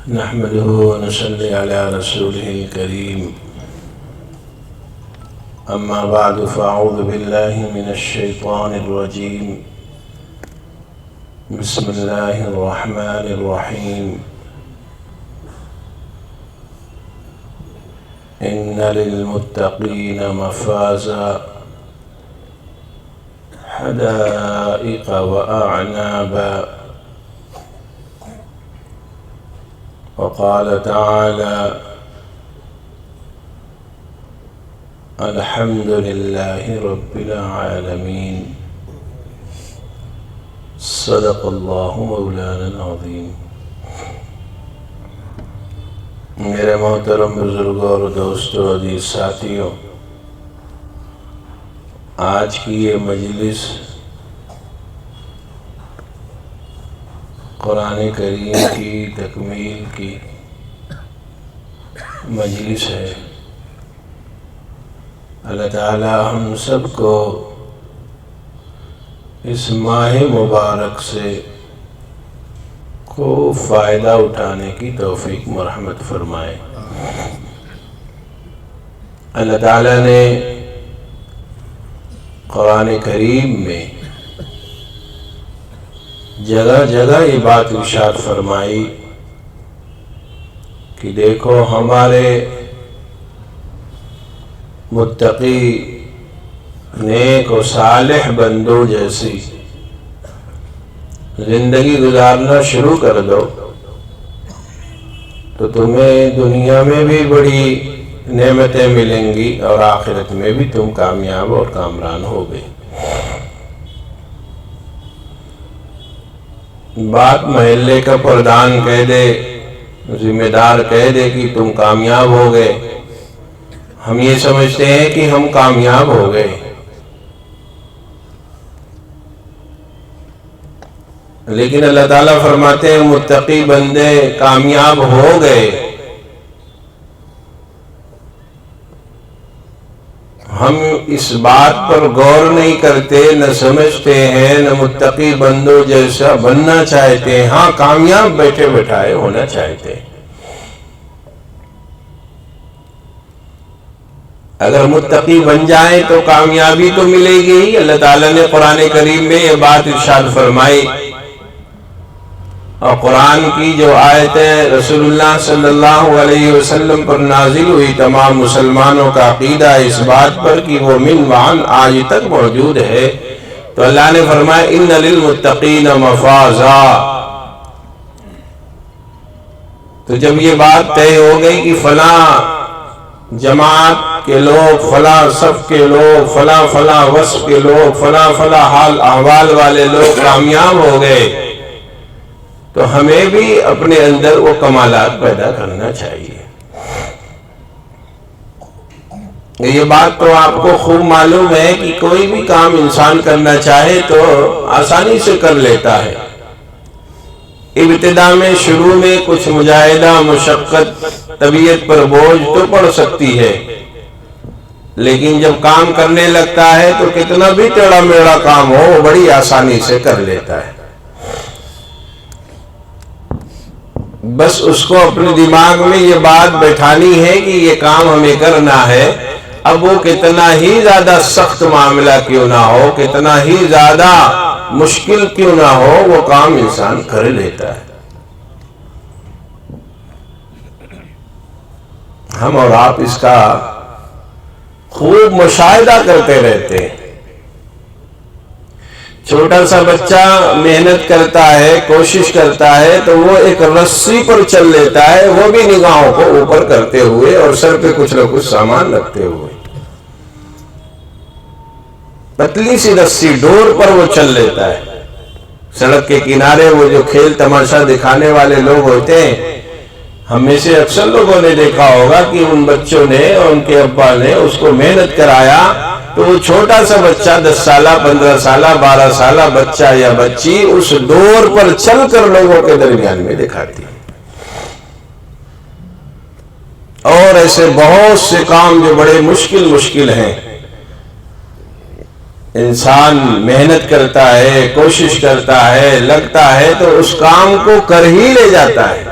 نحمده ونصلي على رسوله الكريم. أما بعد فأعوذ بالله من الشيطان الرجيم. بسم الله الرحمن الرحيم. إن للمتقين مفازا حدائق وأعنابا. وقال تعالى: الحمد لله رب العالمين. صدق الله مولانا العظيم. میرے محترم بزرگوں اور دوستوں، عزیز ساتھیوں، آج کی یہ مجلس قرآن کریم کی تکمیل کی مجلس ہے۔ اللہ تعالی ہم سب کو اس ماہ مبارک سے خوب فائدہ اٹھانے کی توفیق مرحمت فرمائے۔ اللہ تعالی نے قرآن کریم میں جگہ جگہ یہ بات ارشاد فرمائی کہ دیکھو ہمارے متقی نیک و صالح بندوں جیسی زندگی گزارنا شروع کر دو تو تمہیں دنیا میں بھی بڑی نعمتیں ملیں گی اور آخرت میں بھی تم کامیاب اور کامران ہوگے۔ بات محلے کا پردھان کہہ دے، ذمہ دار کہہ دے کہ تم کامیاب ہو گئے، ہم یہ سمجھتے ہیں کہ ہم کامیاب ہو گئے، لیکن اللہ تعالیٰ فرماتے ہیں متقی بندے کامیاب ہو گئے۔ ہم اس بات پر غور نہیں کرتے، نہ سمجھتے ہیں، نہ متقی بندوں جیسا بننا چاہتے ہیں۔ ہاں، کامیاب بیٹھے بٹھائے ہونا چاہتے ہیں۔ اگر متقی بن جائیں تو کامیابی تو ملے گی ہی۔ اللہ تعالیٰ نے قرآن کریم میں یہ بات ارشاد فرمائی، اور قرآن کی جو آیتیں رسول اللہ صلی اللہ علیہ وسلم پر نازل ہوئی، تمام مسلمانوں کا عقیدہ اس بات پر کہ وہ من وعن آج تک موجود ہے۔ تو اللہ نے فرمایا ان للمتقین مفازا۔ تو جب یہ بات طے ہو گئی کہ فلاں جماعت کے لوگ، فلاں صف کے لوگ، فلاں فلاں وصف کے لوگ، فلاں فلاں حال احوال والے لوگ کامیاب ہو گئے، تو ہمیں بھی اپنے اندر وہ کمالات پیدا کرنا چاہیے۔ یہ بات تو آپ کو خوب معلوم ہے کہ کوئی بھی کام انسان کرنا چاہے تو آسانی سے کر لیتا ہے۔ ابتدا میں شروع میں کچھ مجاہدہ، مشقت، طبیعت پر بوجھ تو پڑ سکتی ہے، لیکن جب کام کرنے لگتا ہے تو کتنا بھی ٹیڑھا میڑھا کام ہو وہ بڑی آسانی سے کر لیتا ہے۔ بس اس کو اپنے دماغ میں یہ بات بیٹھانی ہے کہ یہ کام ہمیں کرنا ہے، اب وہ کتنا ہی زیادہ سخت معاملہ کیوں نہ ہو، کتنا ہی زیادہ مشکل کیوں نہ ہو، وہ کام انسان کر لیتا ہے۔ ہم اور آپ اس کا خوب مشاہدہ کرتے رہتے ہیں۔ چھوٹا سا بچہ محنت کرتا ہے، کوشش کرتا ہے، تو وہ ایک رسی پر چل لیتا ہے، وہ بھی نگاہوں کو اوپر کرتے ہوئے اور سر پہ کچھ نہ کچھ سامان رکھتے ہوئے۔ پتلی سی رسی ڈور پر وہ چل لیتا ہے۔ سڑک کے کنارے وہ جو کھیل تماشا دکھانے والے لوگ ہوتے ہیں، ہم میں سے اکثر لوگوں نے دیکھا ہوگا کہ ان بچوں نے اور ان کے ابا نے اس کو محنت کرایا، تو وہ چھوٹا سا بچہ 10 سالہ، 15 سالہ، 12 سالہ بچہ یا بچی اس ڈور پر چل کر لوگوں کے درمیان میں دکھاتی ہے۔ اور ایسے بہت سے کام جو بڑے مشکل ہیں، انسان محنت کرتا ہے، کوشش کرتا ہے، لگتا ہے تو اس کام کو کر ہی لے جاتا ہے۔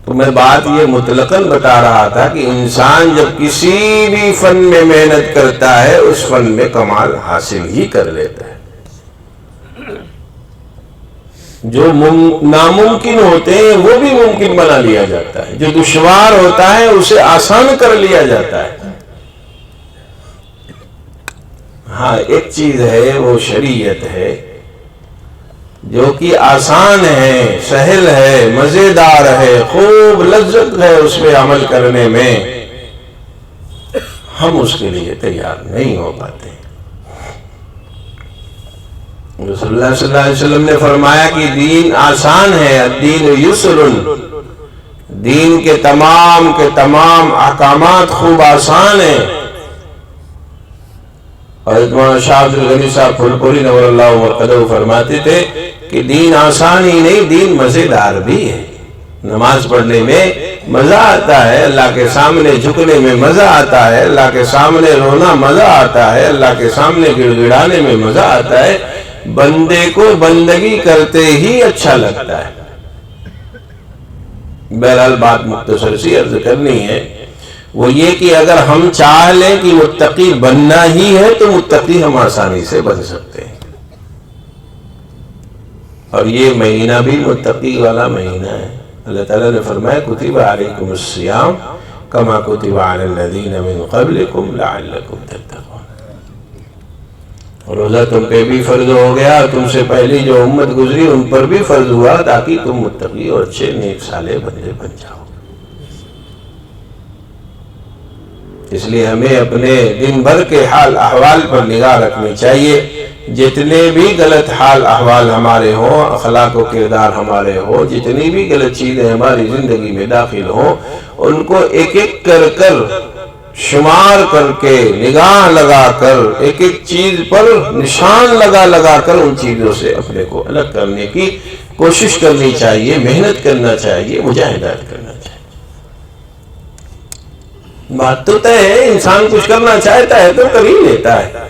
تو میں بات یہ مطلقاً بتا رہا تھا کہ انسان جب کسی بھی فن میں محنت کرتا ہے اس فن میں کمال حاصل ہی کر لیتا ہے. جو ناممکن ہوتے ہیں وہ بھی ممکن بنا لیا جاتا ہے، جو دشوار ہوتا ہے اسے آسان کر لیا جاتا ہے. ہاں ایک چیز ہے وہ شریعت ہے جو کہ آسان ہے، سہل ہے، مزیدار ہے، خوب لذت ہے اس پہ عمل کرنے میں، ہم اس کے لیے تیار نہیں ہو پاتے. رسول اللہ صلی اللہ علیہ وسلم نے فرمایا کہ دین آسان ہے، الدین یسر، دین کے تمام احکامات خوب آسان ہیں. اور مولانا شاہ عبد الغنی صاحب پھولپوری نور اللہ مرقدہ فرماتے تھے کہ دین آسان ہی نہیں، دین مزیدار بھی ہے. نماز پڑھنے میں مزہ آتا ہے، اللہ کے سامنے جھکنے میں مزہ آتا ہے، اللہ کے سامنے رونا مزہ آتا ہے، اللہ کے سامنے گڑ گڑانے میں مزہ آتا ہے. بندے کو بندگی کرتے ہی اچھا لگتا ہے. بہرحال بات مختصر سی عرض کرنی ہے، وہ یہ کہ اگر ہم چاہ لیں کہ متقی بننا ہی ہے تو متقی ہم آسانی سے بن سکتے ہیں. اور یہ مہینہ بھی متقی والا مہینہ ہے. اللہ تعالیٰ نے فرمایا کتب علیکم الصیام کما کتب علی الذین من قبلکم لعلکم تتقون. روزہ تم پہ بھی فرض ہو گیا، تم سے پہلی جو امت گزری ان پر بھی فرض ہوا تاکہ تم متقی اور اچھے نیک صالح بندے بن جاؤ. اس لیے ہمیں اپنے دن بھر کے حال احوال پر نگاہ رکھنی چاہیے. جتنے بھی غلط حال احوال ہمارے ہوں، اخلاق و کردار ہمارے ہو، جتنی بھی غلط چیزیں ہماری زندگی میں داخل ہوں، ان کو ایک ایک کر شمار کر کے نگاہ لگا کر ایک ایک چیز پر نشان لگا کر ان چیزوں سے اپنے کو الگ کرنے کی کوشش کرنی چاہیے، محنت کرنا چاہیے، مجاہدات کرنا چاہیے. بات تو طے ہے، انسان کچھ کرنا چاہتا ہے تو کر ہی لیتا ہے.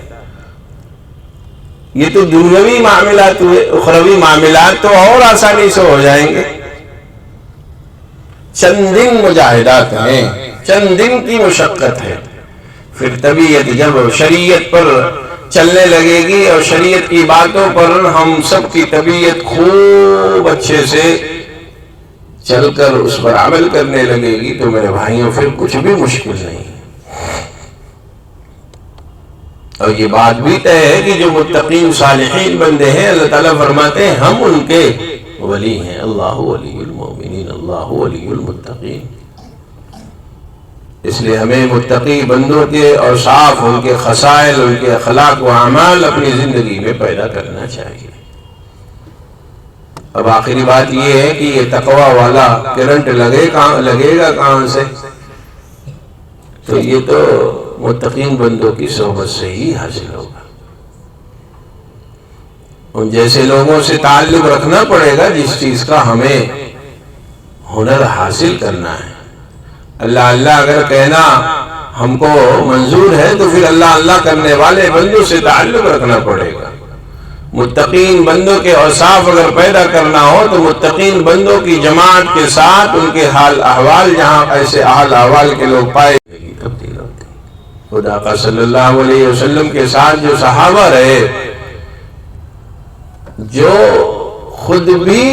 یہ تو دنیاوی معاملات ہوئے، اخروی معاملات تو اور آسانی سے ہو جائیں گے. چند دن مجاہدات ہیں، چند دن کی مشقت ہے، پھر طبیعت جب شریعت پر چلنے لگے گی اور شریعت کی باتوں پر ہم سب کی طبیعت خوب اچھے سے چل کر اس پر عمل کرنے لگے گی تو میرے بھائیوں پھر کچھ بھی مشکل نہیں. اور یہ بات بھی طے ہے کہ جو متقین صالحین بندے ہیں اللہ تعالیٰ فرماتے ہیں ہم ان کے ولی ہیں. اللہ ولی المؤمنین، اللہ ولی المتقین. اس لیے ہمیں متقی بندوں کے اور صاف ان کے خصائل، ان کے اخلاق و اعمال اپنی زندگی میں پیدا کرنا چاہیے. اب آخری بات یہ ہے کہ یہ تقوی والا کرنٹ لگے گا کہاں سے؟ تو یہ تو متقین بندوں کی صحبت سے ہی حاصل ہوگا. ان جیسے لوگوں سے تعلق رکھنا پڑے گا جس چیز کا ہمیں ہنر حاصل کرنا ہے. اللہ اللہ اگر کہنا ہم کو منظور ہے تو پھر اللہ اللہ کرنے والے بندوں سے تعلق رکھنا پڑے گا. متقین بندوں کے اوصاف اگر پیدا کرنا ہو تو متقین بندوں کی جماعت کے ساتھ ان کے حال احوال، جہاں ایسے حال احوال کے لوگ پائے گی تبدیل ہوتی. خدا کا صلی اللہ علیہ وسلم کے ساتھ جو صحابہ رہے، جو خود بھی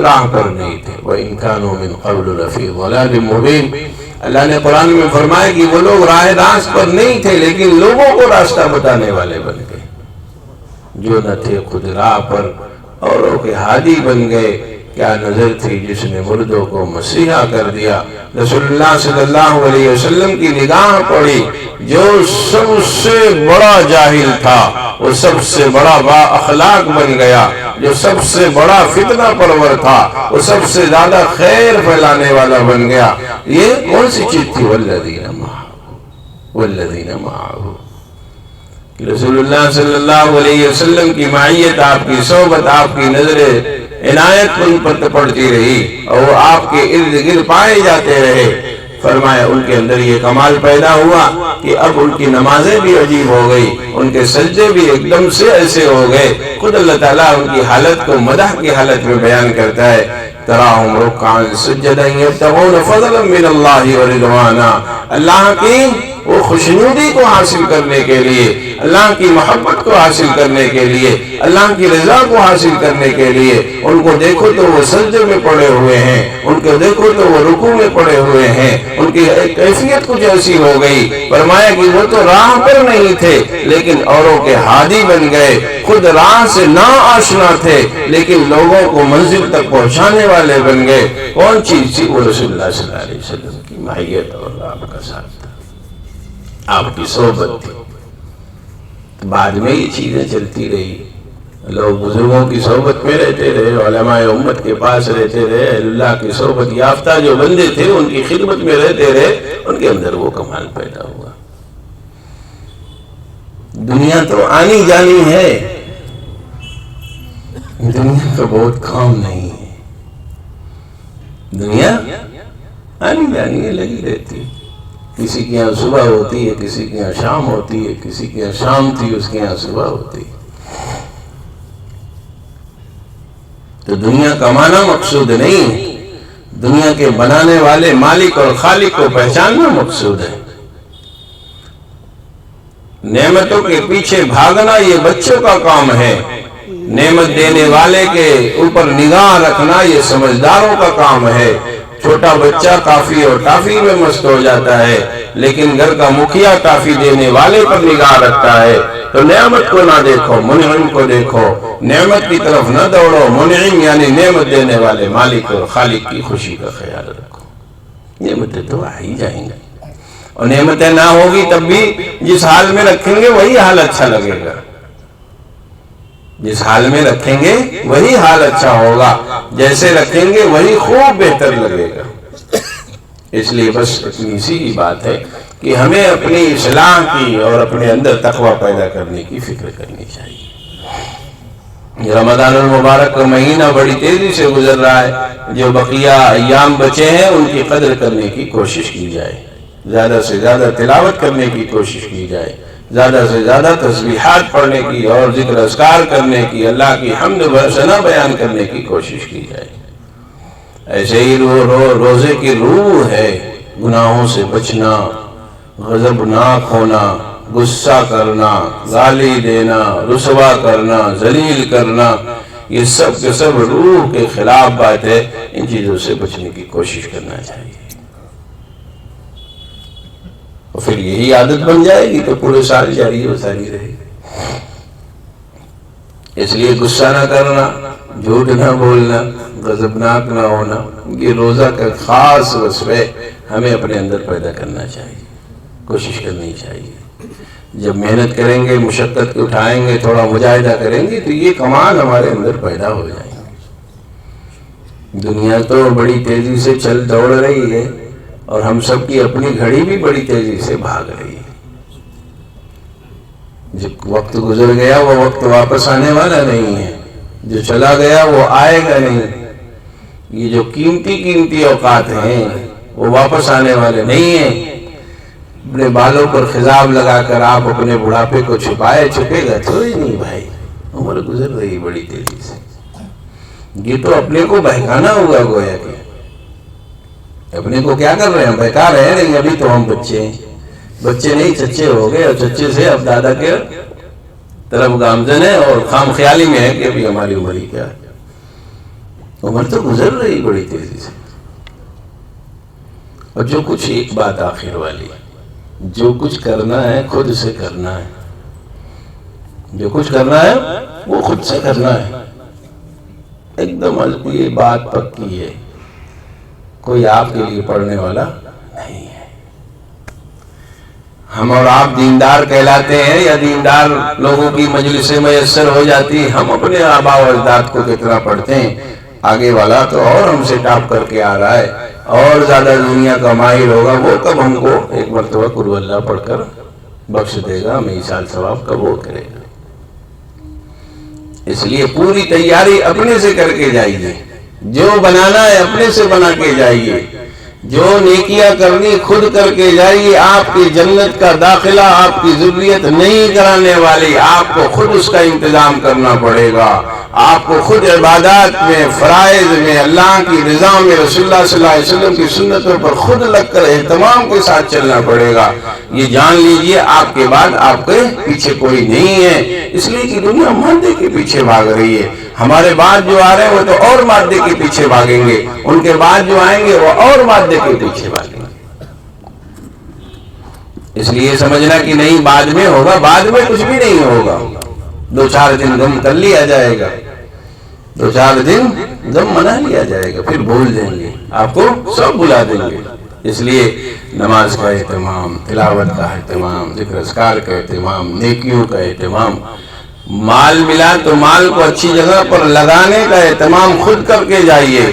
راہ پر نہیں تھے، وَإِن كَانُوا مِن قَبْلُ لَفِي ضَلَالٍ مُبِينٍ. اللہ نے قرآن میں فرمایا کہ وہ لوگ راہ راست پر نہیں تھے لیکن لوگوں کو راستہ بتانے والے بن گئے. جو نہ تھے خود راہ پر اوروں کے ہادی بن گئے. کیا نظر تھی جس نے مردوں کو مسیحا کر دیا. رسول اللہ صلی اللہ علیہ وسلم کی نگاہ پڑی، جو سب سے بڑا جاہل تھا وہ سب سے بڑا با اخلاق بن گیا، جو سب سے بڑا فتنہ پرور تھا وہ سب سے زیادہ خیر پھیلانے والا بن گیا. یہ کون سی چیز تھی؟ والذین معہ. رسول اللہ صلی اللہ علیہ وسلم کی معیت، آپ کی صحبت، آپ کی نظر عنایت ان پر پڑتی رہی اور وہ آپ کے ارد گرد پائے جاتے رہے. فرمایا ان کے اندر یہ کمال پیدا ہوا کہ اب ان کی نمازیں بھی عجیب ہو گئی، ان کے سجدے بھی ایک دم سے ایسے ہو گئے. خود اللہ تعالیٰ ان کی حالت کو مدح کی حالت میں بیان کرتا ہے. تراہم رکعا سجدا یبتغون فضلا من اللہ ورضوانا، اللہ کی وہ خوشنودی کو حاصل کرنے کے لیے، اللہ کی محبت کو حاصل کرنے کے لیے، اللہ کی رضا کو حاصل کرنے کے لیے ان کو دیکھو تو وہ سجدے میں پڑے ہوئے ہیں، ان کو دیکھو تو وہ رکوع میں پڑے ہوئے ہیں، ان کی کیفیت کچھ ایسی ہو گئی، فرمایا کہ وہ تو راہ پر نہیں تھے لیکن اوروں کے ہادی بن گئے، خود راہ سے نا آشنا تھے لیکن لوگوں کو منزل تک پہنچانے والے بن گئے۔ کون چیز تھی؟ وہ رسول اللہ صلی اللہ علیہ وسلم کی معیت اور آپ کا ساتھ تھا، آپ کی صحبت تھی۔ بعد میں یہ چیزیں چلتی رہی، لوگ بزرگوں کی صحبت میں رہتے رہے، علماء امت کے پاس رہتے رہے، اہل اللہ کی صحبت یافتہ جو بندے تھے ان کی خدمت میں رہتے رہے، ان کے اندر وہ کمال پیدا ہوا۔ دنیا تو آنی جانی ہے، دنیا کا بہت کام نہیں ہے، دنیا آنی جانی ہے، لگی رہتی ہے، کسی کے یہاں صبح ہوتی ہے، کسی کے یہاں شام ہوتی ہے، کسی کے یہاں شام تھی اس کے یہاں صبح ہوتی ہے۔ تو دنیا کمانا مقصود نہیں، دنیا کے بنانے والے مالک اور خالق کو پہچاننا مقصود ہے۔ نعمتوں کے پیچھے بھاگنا یہ بچوں کا کام ہے، نعمت دینے والے کے اوپر نگاہ رکھنا یہ سمجھداروں کا کام ہے۔ چھوٹا بچہ کافی اور ٹافی میں مست ہو جاتا ہے لیکن گھر کا مکھیا ٹافی دینے والے پر نگاہ رکھتا ہے۔ تو نعمت کو نہ دیکھو، منعم کو دیکھو، نعمت کی طرف نہ دوڑو، منعم یعنی نعمت دینے والے مالک اور خالق کی خوشی کا خیال رکھو۔ نعمتیں تو آ ہی جائیں گے، اور نعمتیں نہ ہوگی تب بھی جس حال میں رکھیں گے وہی حال اچھا لگے گا، جس حال میں رکھیں گے وہی حال اچھا ہوگا، جیسے رکھیں گے وہی خوب بہتر لگے گا۔ اس لیے بس اتنی سی بات ہے کہ ہمیں اپنی اصلاح کی اور اپنے اندر تقوی پیدا کرنے کی فکر کرنی چاہیے۔ رمضان المبارک کا مہینہ بڑی تیزی سے گزر رہا ہے، جو بقیہ ایام بچے ہیں ان کی قدر کرنے کی کوشش کی جائے، زیادہ سے زیادہ تلاوت کرنے کی کوشش کی جائے، زیادہ سے زیادہ تسبیحات پڑھنے کی اور ذکر اذکار کرنے کی، اللہ کی حمد و ثنا بیان کرنے کی کوشش کی جائے۔ ایسے ہی روزے کی روح ہے گناہوں سے بچنا، غضبناک ہونا، غصہ کرنا، گالی دینا، رسوا کرنا، ذلیل کرنا، یہ سب کے سب روح کے خلاف بات ہے۔ ان چیزوں سے بچنے کی کوشش کرنا چاہیے، اور پھر یہی عادت بن جائے گی تو پورے سال جاری و ساری رہے گی۔ اس لیے غصہ نہ کرنا، جھوٹ نہ بولنا، غضبناک نہ ہونا، یہ روزہ کا خاص وصف ہے، ہمیں اپنے اندر پیدا کرنا چاہیے، کوشش کرنی چاہیے۔ جب محنت کریں گے، مشقت کو اٹھائیں گے، تھوڑا مجاہدہ کریں گے تو یہ کمال ہمارے اندر پیدا ہو جائیں گے۔ دنیا تو بڑی تیزی سے چل دوڑ رہی ہے اور ہم سب کی اپنی گھڑی بھی بڑی تیزی سے بھاگ رہی ہے۔ جو وقت گزر گیا وہ وقت واپس آنے والا نہیں ہے، جو چلا گیا وہ آئے گا نہیں۔ یہ جو قیمتی اوقات ہیں وہ واپس آنے والے نہیں ہیں۔ اپنے بالوں پر خضاب لگا کر آپ اپنے بڑھاپے کو چھپے گا تھوڑی نہیں بھائی، عمر گزر رہی بڑی تیزی سے۔ یہ تو اپنے کو بہکانا ہوا گویا کہ اپنے کو کیا کر رہے ہیں، بہکا رہے ہیں۔ نہیں، ابھی تو ہم بچے ہیں، بچے نہیں چچے ہو گئے، اور چچے سے اب دادا کے طرف گامزن ہے اور خام خیالی میں ہے کہ ابھی ہماری عمر ہی کیا ہے۔ عمر تو گزر رہی بڑی تیزی سے۔ اور جو کچھ، ایک بات آخر والی، جو کچھ کرنا ہے خود سے کرنا ہے، جو کچھ کرنا ہے وہ خود سے کرنا ہے، ایک دم یہ بات پکی ہے، کوئی آپ کے لیے پڑھنے والا نہیں ہے۔ ہم اور آپ دیندار کہلاتے ہیں یا دیندار لوگوں کی مجلسیں میسر ہو جاتی، ہم اپنے آباء و اجداد کو کتنا پڑھتے ہیں، آگے والا تو اور ہم سے ٹاپ کر کے آ رہا ہے اور زیادہ دنیا کا ماہر ہوگا، وہ کب ہم کو ایک مرتبہ قل اللہ پڑھ کر بخش دے گا، ہمیں ایصال ثواب کب وہ کرے گا۔ اس لیے پوری تیاری اپنے سے کر کے جائیے، جو بنانا ہے اپنے سے بنا کے جائیے، جو نیکیاں کرنی خود کر کے جائیے۔ آپ کی جنت کا داخلہ آپ کی ذریت نہیں کرانے والی، آپ کو خود اس کا انتظام کرنا پڑے گا۔ آپ کو خود عبادات میں، فرائض میں، اللہ کی رضا میں، رسول اللہ صلی اللہ علیہ وسلم کی سنتوں پر خود لگ کر اہتمام کے ساتھ چلنا پڑے گا۔ یہ جان لیجئے آپ کے بعد آپ کے پیچھے کوئی نہیں ہے، اس لیے کہ دنیا مادے کے پیچھے بھاگ رہی ہے۔ ہمارے بعد جو آ رہے ہیں وہ تو اور مادے کے پیچھے بھاگیں گے، ان کے بعد جو آئیں گے وہ اور مادے کے پیچھے بھاگیں گے۔ اس لیے سمجھنا کہ نہیں بعد میں ہوگا، بعد میں کچھ بھی نہیں ہوگا۔ 2-4 دن غم کر لیا جائے گا، 2-4 دن غم منا لیا جائے گا، پھر بھول دیں گے، آپ کو سب بلا دیں گے۔ اس لیے نماز کا اہتمام، تلاوت کا اہتمام، ذکر اذکار کا اہتمام، نیکیوں کا اہتمام، مال ملا تو مال کو اچھی جگہ پر لگانے کا اہتمام خود کر کے جائیے۔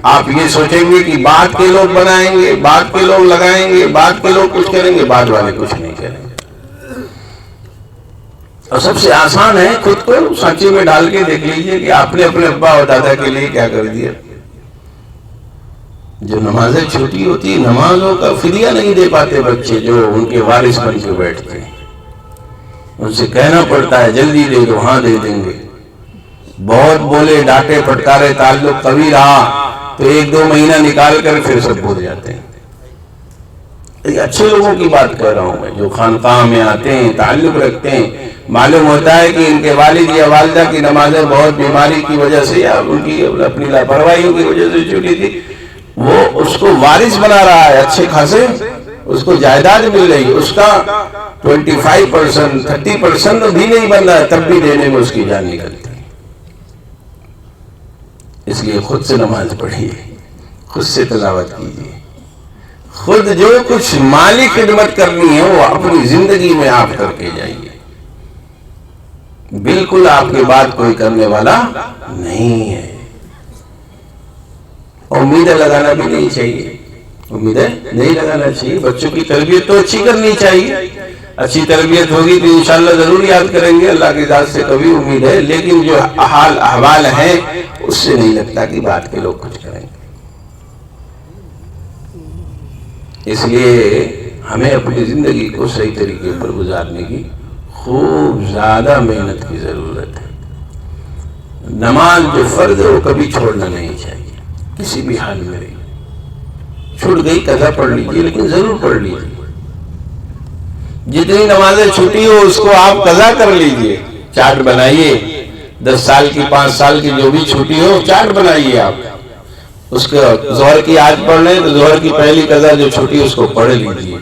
آپ یہ سوچیں گے کہ بعد کے لوگ بنائیں گے، بعد کے لوگ لگائیں گے، بعد کے لوگ کچھ کریں گے، بعد والے کچھ نہیں کریں گے۔ اور سب سے آسان ہے خود کو سانچے میں ڈال کے دیکھ لیجئے کہ آپ نے اپنے ابا اور دادا کے لیے کیا کر دیا۔ جو نمازیں چھوٹی ہوتی، نمازوں کا فدیہ نہیں دے پاتے بچے جو ان کے وارث بن کے بیٹھتے ہیں، ان سے کہنا پڑتا ہے جلدی دے دو، ہاں دے دیں گے۔ بہت بولے، ڈانٹے، پھٹکارے، تعلق قوی رہا تو 1-2 مہینہ نکال کر پھر سب بھول جاتے ہیں۔ اچھے لوگوں کی بات کہہ رہا ہوں میں، جو خانقاہ میں آتے ہیں، تعلق رکھتے ہیں، معلوم ہوتا ہے کہ ان کے والد یا والدہ کی نمازیں بہت بیماری کی وجہ سے یا ان کی اپنی لاپرواہیوں کی وجہ سے چھوٹی تھی، وہ اس کو وارث بنا رہا ہے، اچھے خاصے اس کو جائیداد مل رہی ہے، اس کا 25%، 30% بھی نہیں بن رہا ہے، تب بھی دینے میں اس کی جان نکلتی ہے۔ اس لیے خود سے نماز پڑھیے، خود سے تلاوت کیجیے، خود جو کچھ مالی خدمت کرنی ہے وہ اپنی زندگی میں آپ کر کے جائیے۔ بالکل آپ کے بعد کوئی کرنے والا نہیں ہے۔ امیدیں لگانا بھی نہیں چاہیے، امیدیں نہیں لگانا چاہیے۔ بچوں کی تربیت تو اچھی کرنی چاہیے، اچھی تربیت ہوگی تو انشاءاللہ ضرور یاد کریں گے، اللہ کی ذات سے کبھی امید ہے، لیکن جو حال احوال ہیں اس سے نہیں لگتا کہ بعد کے لوگ کچھ کریں گے۔ اس لیے ہمیں اپنی زندگی کو صحیح طریقے پر گزارنے کی خوب زیادہ محنت کی ضرورت ہے۔ نماز جو فرض ہے وہ کبھی چھوڑنا نہیں چاہیے، کسی بھی حال میں رہی، چھوٹ گئی قضا پڑھ لیجیے لیکن ضرور پڑھ لیجیے۔ جتنی نمازیں چھوٹی ہو اس کو آپ قضا کر لیجیے، چارٹ بنائیے، 10 سال کی 5 سال کی جو بھی چھوٹی ہو چارٹ بنائیے آپ، اس کو ظہر کی آج پڑھ لیں تو ظہر کی پہلی قضا جو چھوٹی اس کو پڑھ لیجیے۔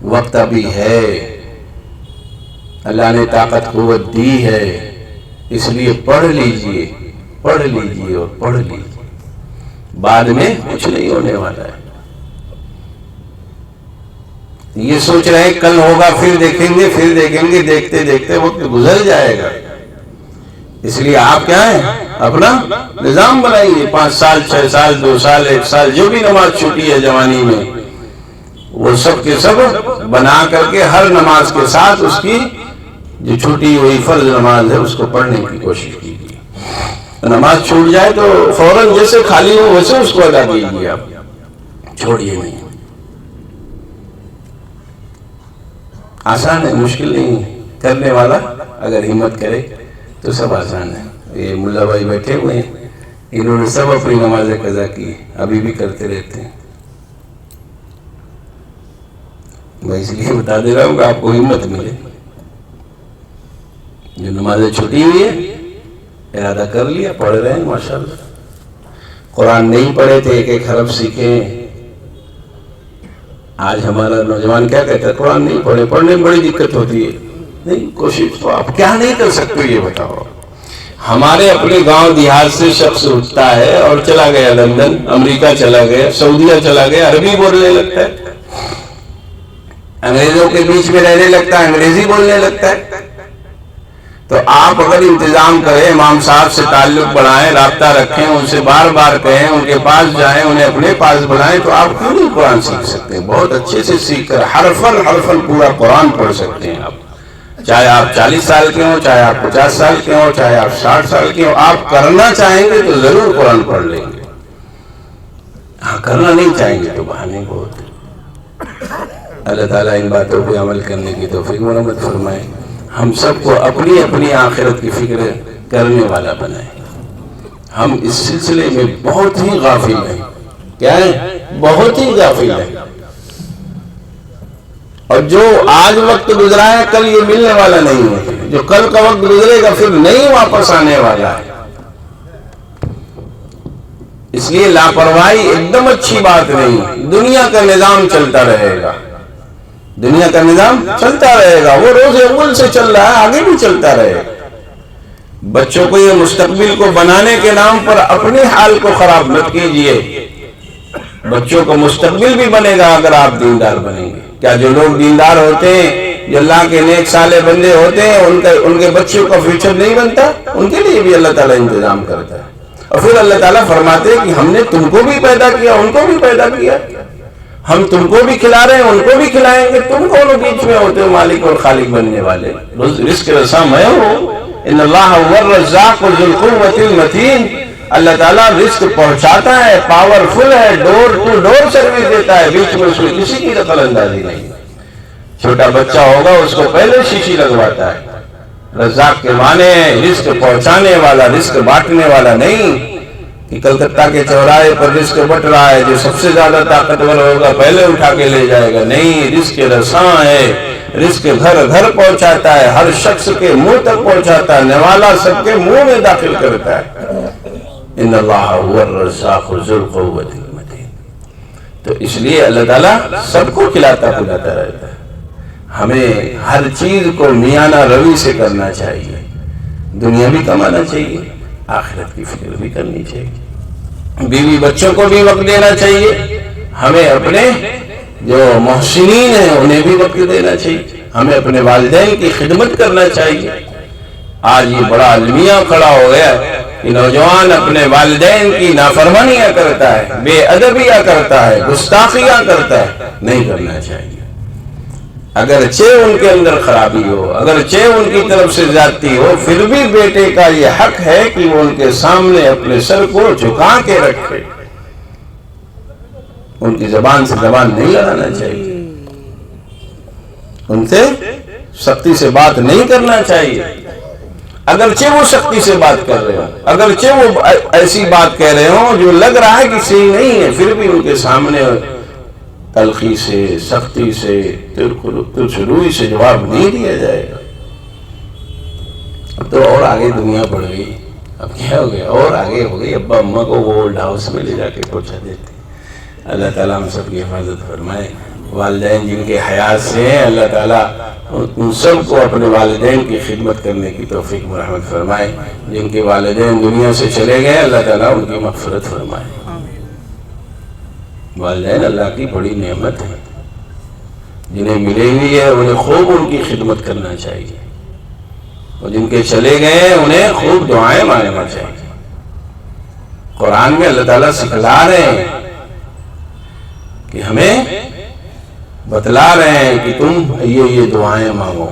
وقت ابھی ہے، اللہ نے طاقت قوت دی ہے، اس لیے پڑھ لیجیے، پڑھ لیجیے اور پڑھ لیجیے، بعد میں کچھ نہیں ہونے والا ہے۔ یہ سوچ رہے کل ہوگا پھر دیکھیں گے، پھر دیکھیں گے، دیکھتے دیکھتے وقت گزر جائے گا۔ اس لیے آپ کیا ہے اپنا نظام بنائیے، 5 سال، 6 سال، 2 سال، 1 سال، جو بھی نماز چھوٹی ہے جوانی میں وہ سب کے سب بنا کر کے ہر نماز کے ساتھ اس کی جو چھوٹی ہوئی فرض نماز ہے اس کو پڑھنے کی کوشش کیجیے۔ نماز چھوٹ جائے تو فوراً جیسے خالی ہو ویسے اس کو ادا کیجیے، آپ چھوڑیے نہیں۔ آسان ہے، مشکل نہیں ہے، کرنے والا اگر ہمت کرے تو سب آسان ہے۔ یہ ملا بھائی بیٹھے ہوئے ہیں، انہوں نے سب اپنی نمازیں قضا کی، ابھی بھی کرتے رہتے ہیں۔ میں اس لیے بتا دے رہا ہوں کہ آپ کو ہمت ملے، جو نمازیں چھوٹی ہوئی ہے ارادہ کر لیا، پڑھ رہے ہیں ماشاءاللہ۔ قرآن نہیں پڑھے تھے، 1 حرف سیکھیں۔ آج ہمارا نوجوان کیا کہتا ہے، قرآن نہیں پڑھے، پڑھنے میں بڑی دقت ہوتی ہے۔ نہیں، کوشش تو آپ کیا نہیں کر سکتے یہ بتاؤ۔ ہمارے اپنے گاؤں دیہات سے شخص اٹھتا ہے اور چلا گیا لندن، امریکہ چلا گیا، سعودیہ چلا گیا، عربی بولنے لگتا ہے، انگریزوں کے بیچ میں رہنے لگتا ہے، انگریزی بولنے لگتا ہے۔ تو آپ اگر انتظام کریں، امام صاحب سے تعلق بڑھائیں، رابطہ رکھیں، ان سے بار بار کہیں، ان کے پاس جائیں، انہیں اپنے پاس بلائیں، تو آپ کیوں نہیں قرآن سیکھ سکتے ہیں؟ بہت اچھے سے سیکھ کر حرفاً حرفاً پورا قرآن پڑھ سکتے ہیں آپ، چاہے آپ 40 سال کے ہوں، چاہے آپ 50 سال کے ہوں، چاہے آپ 60 سال کے ہوں۔ آپ کرنا چاہیں گے تو ضرور قرآن پڑھ لیں گے، ہاں کرنا نہیں چاہیں گے تو بہانے بہت۔ اللہ تعالیٰ ان باتوں پہ عمل کرنے کی توفیق مرحمت فرمائے۔ ہم سب کو اپنی اپنی آخرت کی فکر ہے۔ کرنے والا بنائے. ہم اس سلسلے میں بہت ہی غافل ہیں. کیا ہے؟ بہت ہی غافل ہیں. اور جو آج وقت گزرا ہے کل یہ ملنے والا نہیں ہے. جو کل کا وقت گزرے گا پھر نہیں واپس آنے والا ہے. اس لیے لاپرواہی ایک دم اچھی بات نہیں. دنیا کا نظام چلتا رہے گا. دنیا کا نظام چلتا رہے گا. وہ روز اول سے چل رہا ہے, آگے بھی چلتا رہے گا. بچوں کو یہ مستقبل کو بنانے کے نام پر اپنے حال کو خراب مت کیجئے. بچوں کو مستقبل بھی بنے گا اگر آپ دیندار بنیں گے. کیا جو لوگ دیندار ہوتے ہیں, جو اللہ کے نیک صالح بندے ہوتے ہیں, ان کے بچوں کا فیوچر نہیں بنتا؟ ان کے لیے بھی اللہ تعالیٰ انتظام کرتا ہے. اور پھر اللہ تعالیٰ فرماتے ہیں کہ ہم نے تم کو بھی پیدا کیا, ان کو بھی پیدا کیا. ہم تم کو بھی کھلا رہے ہیں, ان کو بھی کھلائیں گے. تم کونوں بیچ میں ہوتے ہو مالک اور خالق بننے والے؟ رزق رساں میں ہوں. ان اللہ هو الرزاق ذو القوۃ المتین. اللہ تعالیٰ رزق پہنچاتا ہے, پاورفل ہے, ڈور ٹو ڈور سروس دیتا ہے. بیچ میں اس میں کسی کی دخل اندازی نہیں. چھوٹا بچہ ہوگا اس کو پہلے شیشی لگواتا ہے. رزاق کے معنی رزق پہنچانے والا, رزق بانٹنے والا نہیں کہ کلکتہ کے چوراہے پر رزق بٹ رہا ہے, جو سب سے زیادہ طاقتور ہوگا پہلے اٹھا کے لے جائے گا. نہیں, رزق رساں ہے. رزق گھر گھر پہنچاتا ہے, ہر شخص کے منہ تک پہنچاتا ہے, نوالا سب کے منہ میں داخل کرتا ہے. ان اللہ هو الرزاق ذو القوۃ المتین. تو اس لیے اللہ تعالیٰ سب کو کھلاتا پلاتا رہتا ہے. ہمیں ہر چیز کو میانہ روی سے کرنا چاہیے. دنیا بھی کمانا چاہیے, آخرت کی فکر بھی کرنی چاہیے. بیوی بچوں کو بھی وقت دینا چاہیے. ہمیں اپنے جو محسنین ہیں انہیں بھی وقت دینا چاہیے. ہمیں اپنے والدین کی خدمت کرنا چاہیے. آج یہ بڑا المیہ کھڑا ہو گیا کہ نوجوان اپنے والدین کی نافرمانیاں کرتا ہے, بے ادبیاں کرتا ہے, گستاخیاں کرتا ہے. نہیں کرنا چاہیے. اگرچہ ان کے اندر خرابی ہو, اگرچہ ان کی طرف سے زیادتی ہو, پھر بھی بیٹے کا یہ حق ہے کہ وہ ان کے سامنے اپنے سر کو جھکا کے رکھے. ان کی زبان سے زبان نہیں لڑانا چاہیے. ان سے سختی سے بات نہیں کرنا چاہیے. اگرچہ وہ سختی سے بات کر رہے ہوں, اگرچہ وہ ایسی بات کہہ رہے ہوں جو لگ رہا ہے کہ صحیح نہیں ہے, پھر بھی ان کے سامنے تلخی سے, سختی سے, ترش روئی سے جواب نہیں دیا جائے گا. اب تو اور آگے دنیا بڑھ گئی. اب کیا ہو گیا, اور آگے ہو گئی. ابا اماں کو وہ اولڈ ہاؤس میں لے جا کے پہنچا دیتے. اللہ تعالیٰ ہم سب کی حفاظت فرمائے. والدین جن کے حیات سے ہیں, اللہ تعالیٰ ان سب کو اپنے والدین کی خدمت کرنے کی توفیق مرحمت فرمائے. جن کے والدین دنیا سے چلے گئے, اللہ تعالیٰ ان کی مغفرت فرمائے. والدین اللہ کی بڑی نعمت ہے. جنہیں ملے ہوئی ہے انہیں خوب ان کی خدمت کرنا چاہیے, اور جن کے چلے گئے ہیں انہیں خوب دعائیں مانگنا چاہیے. قرآن میں اللہ تعالیٰ سکھلا رہے ہیں کہ ہمیں بتلا رہے ہیں کہ تم یہ دعائیں مانگو.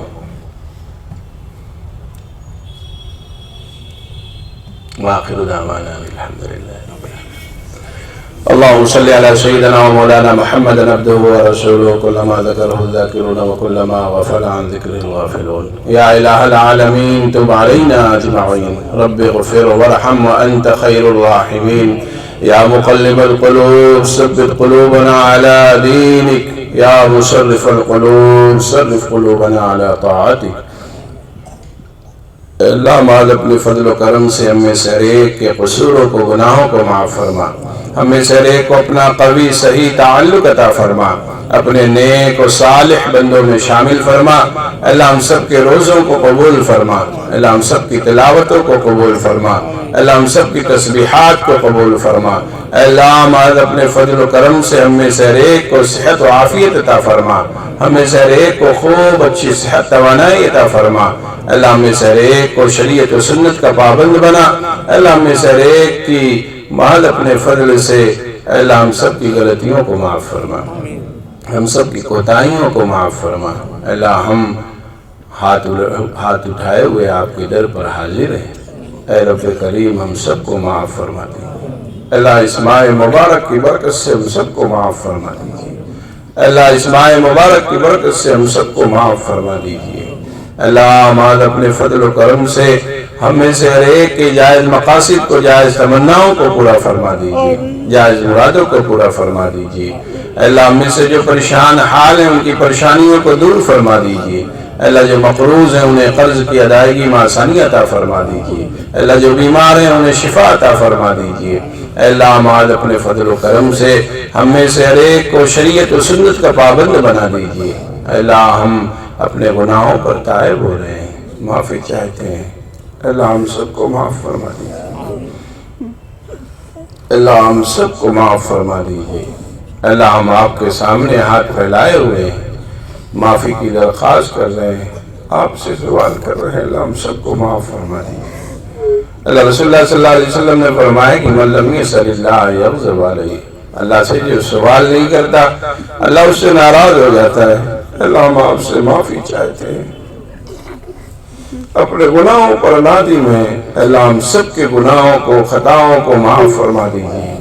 وآخر دعوانا الحمدللہ. اللهم صل على سيدنا ومولانا محمد عبده ورسوله كلما ذكره الذاكرون وكلما غفل عن ذكره الغافلون. يا إله العالمين تب علينا أجمعين. رب اغفر وارحم وأنت خير الراحمين. يا مقلب القلوب ثبت قلوبنا على دينك. يا مصرف القلوب صرف قلوبنا على طاعتك. اللہ مال اپنے فضل و کرم سے ہم میں سے ہر ایک کے قصوروں کو, گناہوں کو معاف فرما. ہم میں سے ہر ایک کو اپنا قوی صحیح تعلق عطا فرما. اپنے نیک و صالح بندوں میں شامل فرما. اللہ ہم سب کے روزوں کو قبول فرما. اللہ ہم سب کی تلاوتوں کو قبول فرما. اللہ ہم سب کی تسبیحات کو قبول فرما. اللہ مال اپنے فضل و کرم سے ہم میں سے ہر ایک کو صحت و عافیت عطا فرما. ہم میں سے ہر ایک کو خوب اچھی صحت توانائی عطا فرما. اللہ ہم میں سے ہر ایک کو شریعت و سنت کا پابند بنا. اللہ ہم میں سے ہر ایک کی مال اپنے فضل سے اللہ ہم سب کی غلطیوں کو معاف فرما. ہم سب کی کوتاہیوں کو معاف فرما. اللہ ہم ہاتھ اٹھائے ہوئے آپ کے در پر حاضر ہیں. اے رب کریم ہم سب کو معاف فرما دیجیے. اللہ اس ماہ مبارک کی برکت سے ہم سب کو معاف فرما دیجیے. اللہ اس ماہ مبارک کی برکت سے ہم سب کو معاف فرما دیجیے. اللہ ہمارا اپنے فضل و کرم سے ہم میں سے ہر ایک کے جائز مقاصد کو، جائز تمناؤں کو پورا فرما دیجیے، جائز مرادوں کو پورا فرما دیجیے۔ اللہ ہم میں سے جو پریشان حال ہیں ان کی پریشانیوں کو دور فرما دیجیے۔ اللہ جو مقروض ہیں انہیں قرض کی ادائیگی میں آسانی عطا فرما دیجیے۔ اللہ جو بیمار ہیں انہیں شفا عطا فرما دیجیے۔ اللہ ہمارا اپنے فضل و کرم سے ہم میں سے ہر ایک کو شریعت و سنت کا پابند بنا دیجیے۔ اللہ ہم اپنے گناہوں پر تائب ہو رہے ہیں، معافی چاہتے ہیں، اللہ ہم سب کو معاف فرما دیجیے، اللہ ہم سب کو معاف فرما دیجیے۔ اللہ ہم آپ کے سامنے ہاتھ پھیلائے ہوئے ہیں، معافی کی درخواست کر رہے ہیں، آپ سے سوال کر رہے ہیں، اللہ ہم سب کو معاف فرما دیجیے۔ اللہ رسول اللہ صلی اللہ علیہ وسلم نے فرمایا کہ من لم یسأل اللہ یغضب علیہ، اللہ سے جو سوال نہیں کرتا اللہ اس سے ناراض ہو جاتا ہے۔ اللہ ہم آپ سے معافی چاہتے ہیں، اپنے گناہوں پر نادم ہیں، اللہ ہم سب کے گناہوں کو، خطاؤں کو معاف فرما دیجیے۔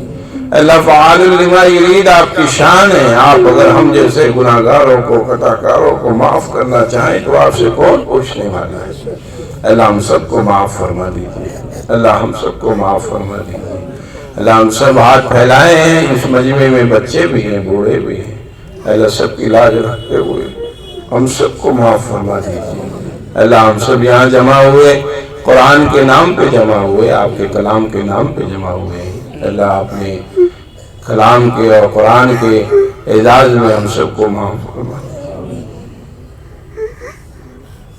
اللہ فعال لما یرید آپ کی شان ہے، آپ اگر ہم جیسے گناہگاروں کو، خطاکاروں کو معاف کرنا چاہیں تو آپ سے کون پوچھنے والا ہے۔ اللہ ہم سب کو معاف فرما دیجیے، اللہ ہم سب کو معاف فرما دیجیے۔ اللہ ہم سب ہاتھ پھیلائے ہیں، اس مجمع میں بچے بھی ہیں، بوڑھے بھی ہیں، اللہ سب کی لاج رکھتے ہوئے ہم سب کو معاف فرما دیجیے۔ اللہ ہم سب یہاں جمع ہوئے، قرآن کے نام پہ جمع ہوئے، آپ کے کلام کے نام پہ جمع ہوئے ہیں۔ اللہ اپنے کلام کے اور قرآن کے اعزاز میں ہم سب کو معاف فرما دیجیے۔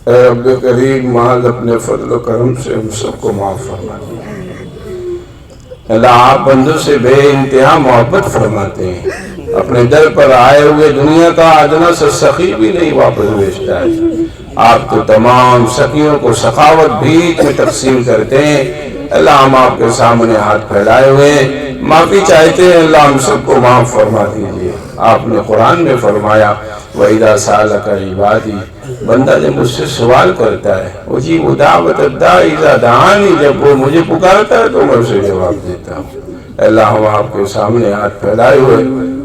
اے رب کریم محض اپنے فضل و کرم سے ہم سب کو معاف فرما دیجیے۔ اللہ آپ بندوں سے بے انتہا محبت فرماتے ہیں، اپنے در پر آئے ہوئے دنیا کا ادنا سا سخی بھی نہیں واپس بھیجتا ہے۔ آپ تو تمام سخیوں کو سخاوت بھیک میں تقسیم کرتے ہیں۔ اللہ ہم آپ کے سامنے ہاتھ پھیلائے ہوئے ہیں، معافی چاہتے ہیں، اللہ ہم سب کو معاف فرما دیجیے۔ آپ نے قرآن میں فرمایا وَإِذَا سَأَلَكَ عِبَادِي، بندہ جب مجھ سے سوال کرتا ہے، اُجِیبُ دَعْوَتَ الدَّاعِ اِذَا دَعَانِ، جب وہ مجھے پکارتا ہے تو میں اسے جواب دیتا ہوں۔ اللہ ہم آپ کے سامنے ہاتھ پھیلائے ہوئے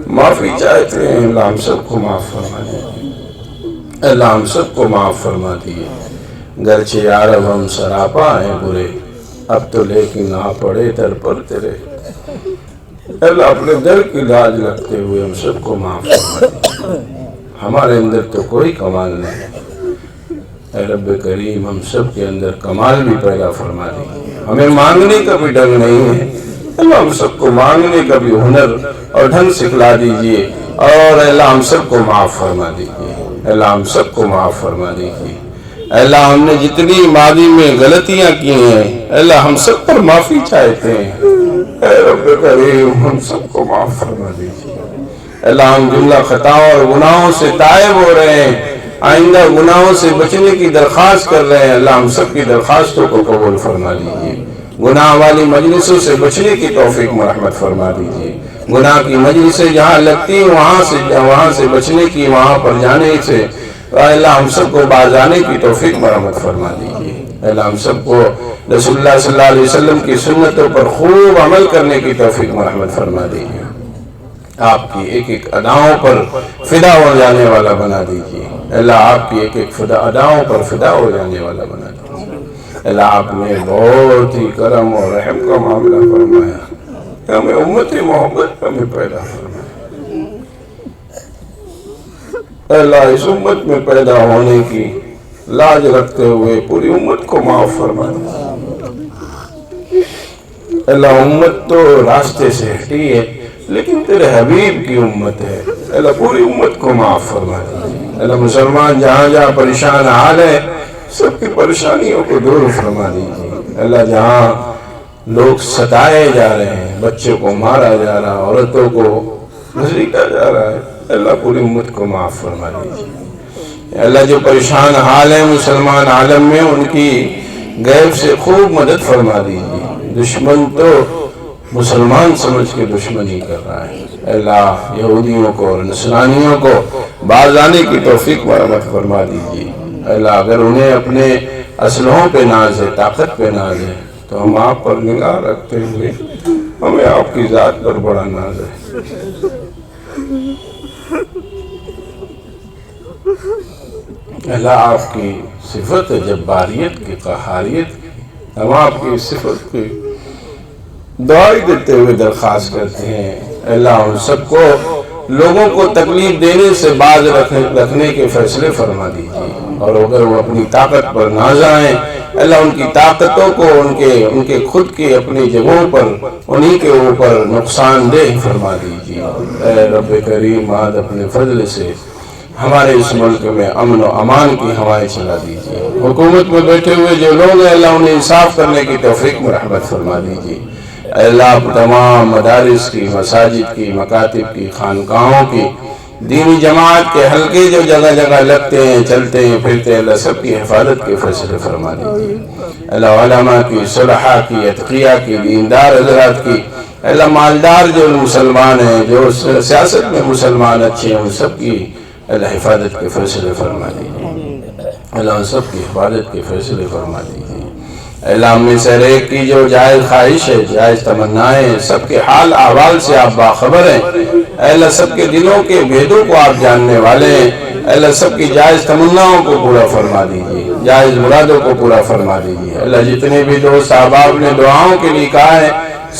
معافی چاہتے ہیں، اللہ ہم سب کو معاف فرما دیجیے، اللہ ہم سب کو معاف فرما دیجیے۔ گرچہ یارب ہم سراپا ہیں برے، اب تو لیکن آ پڑے در پر تیرے، اللہ اپنے در کی لاج رکھتے ہوئے ہم سب کو معاف فرما دیجیے۔ ہمارے اندر تو کوئی کمال نہیں، اے رب کریم ہم سب کے اندر کمال بھی پیدا فرما دیجیے۔ ہمیں مانگنے کا بھی ڈنگ نہیں ہے، اللہ ہم سب کو مانگنے کا بھی ہنر اور ڈھنگ سکھلا دیجیے، اور اللہ ہم سب کو معاف فرما دیجیے، اللہ ہم سب کو معاف فرما دیجیے۔ اللہ ہم نے جتنی ماضی میں غلطیاں کی ہیں اللہ ہم سب پر معافی چاہتے ہیں، اے رب کریم ہم سب کو معاف فرما دیجیے۔ اللہ ہم جملہ خطاؤں اور گناہوں سے تائب ہو رہے ہیں، آئندہ گناہوں سے بچنے کی درخواست کر رہے ہیں، اللہ ہم سب کی درخواستوں کو قبول فرما دیجیے۔ گناہ والی مجلسوں سے بچنے کی توفیق مرحمت فرما دیجیے۔ گناہ کی مجلسیں جہاں لگتی ہیں وہاں سے بچنے کی، وہاں پر جانے سے اللہ ہم سب کو باز آنے کی توفیق مرحمت فرما دیجیے۔ اللہ ہم سب کو رسول اللہ صلی اللہ علیہ وسلم کی سنتوں پر خوب عمل کرنے کی توفیق مرحمت فرما دیجیے۔ آپ کی ایک ایک اداؤں پر فدا ہو جانے والا بنا دیجیے، اللہ آپ کی ایک ایک اداؤں پر فدا ہو جانے والا بنا دیجیے۔ اللہ آپ نے بہت ہی کرم اور رحم کا معاملہ فرمایا، ہمیں امت محبت ہمیں پیدا فرمایا۔ اللہ اس امت میں پیدا ہونے کی لاج رکھتے ہوئے پوری امت کو معاف فرما دیجیے۔ اللہ امت تو راستے سے ہٹی ہے لیکن تیرے حبیب کی امت ہے، اللہ پوری امت کو معاف فرما دیجیے۔ اللہ مسلمان جہاں جہاں پریشان حال ہے سب کی پریشانیوں کو دور فرما دیجیے۔ اللہ جہاں لوگ ستائے جا رہے ہیں، بچوں کو مارا جا رہا ہے، عورتوں کو گھسیٹا جا رہا ہے، اللہ پوری امت کو معاف فرما دیجیے۔ اللہ جو پریشان حال ہیں مسلمان عالم میں ان کی غیب سے خوب مدد فرما دیجیے۔ دشمن تو مسلمان سمجھ کے دشمنی کر رہا ہے، اللہ یہودیوں کو اور نصرانیوں کو باز آنے کی توفیق مرحمت فرما دیجیے۔ اللہ اگر انہیں اپنے اسلحوں پہ ناز ہے، طاقت پہ ناز ہے تو ہم آپ پر نگاہ رکھتے ہوئے ہمیں آپ کی ذات پر بڑا ناز ہے۔ اللہ آپ کی صفت جباریت کی، قہاریت کی، ہم آپ کی صفت کی دعائی دیتے ہوئے درخواست کرتے ہیں اللہ ان سب کو لوگوں کو تکلیف دینے سے باز رکھنے کے فیصلے فرما دیجیے، اور اگر وہ اپنی طاقت پر ناز آئیں اللہ ان کی طاقتوں کو ان کے خود کی اپنی جگہوں پر انہی کے اوپر نقصان دہ فرما دیجیے۔ اے رب کریم آج اپنے فضل سے ہمارے اس ملک میں امن و امان کی ہوائیں چلا دیجیے، حکومت میں بیٹھے ہوئے جو لوگ ہیں اللہ انہیں انصاف کرنے کی توفیق میں رحمت فرما دیجیے۔ اے اللہ تمام مدارس کی، مساجد کی، مکاتب کی، خانقاہوں کی، دینی جماعت کے حلقے جو جگہ جگہ لگتے ہیں، چلتے ہیں، پھرتے ہیں، اللہ سب کی حفاظت کے فیصلے فرما دیجیے۔ اللہ علماء کی، صلحاء کی، اتقیاء کی، دیندار حضرات کی، اللہ مالدار جو مسلمان ہیں، جو سیاست میں مسلمان اچھے ہیں، ان سب کی اللہ حفاظت کے فیصلے فرما دیجیے۔ اللہ ان سب کی حفاظت کے فیصلے فرما دیجیے۔ اللہ ہم میں سے ہر ایک کی جو جائز خواہش ہے، جائز تمنائیں، سب کے حال احوال سے آپ باخبر ہیں۔ اللہ سب کے دلوں کے بھیدوں کو آپ جاننے والے ہیں۔ اللہ سب کی جائز تمناؤں کو پورا فرما دیجیے، جائز مرادوں کو پورا فرما دیجیے۔ اللہ جتنے بھی دوست احباب نے دعاؤں کے لیے کہا ہے،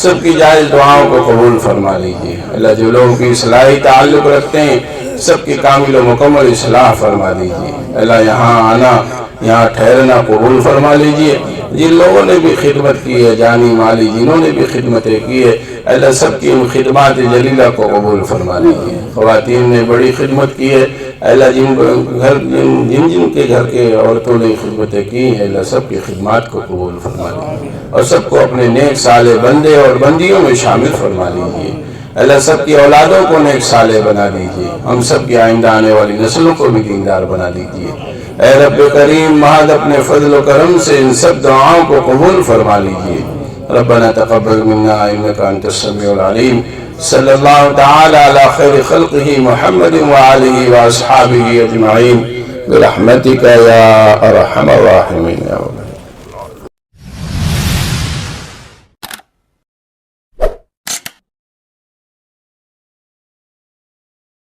سب کی جائز دعاؤں کو قبول فرما لیجیے۔ اللہ جو لوگوں کی اصلاحی تعلق رکھتے ہیں، سب کی کامل و مکمل اصلاح فرما دیجیے۔ اللہ یہاں آنا، یہاں ٹھہرنا قبول فرما لیجیے۔ جن لوگوں نے بھی خدمت کی ہے، جانی مالی جنہوں نے بھی خدمتیں کی ہے، اللہ سب کی ان خدمات جلیلہ کو قبول فرما لیجیے۔ خواتین نے بڑی خدمت کی ہے، اللہ جن کے گھر کے عورتوں نے خدمتیں کی ہیں، اللہ سب کی خدمات کو قبول فرما لیجیے، اور سب کو اپنے نیک صالح بندے اور بندیوں میں شامل فرما لیجیے۔ اللہ سب کی اولادوں کو نیک صالح بنا دیجیے، ہم سب کی آئندہ آنے والی نسلوں کو بھی دیندار بنا دیجیے۔ اے رب کریم محض اپنے فضل و کرم سے ان سب دعاؤں کو قبول فرما لیجیے۔ ربنا تقبل منا انک انت السمیع العلیم۔ صلی اللہ تعالی علی خیر خلقہ محمد وآلہ واصحابہ اجمعین برحمتک یا ارحم الراحمین۔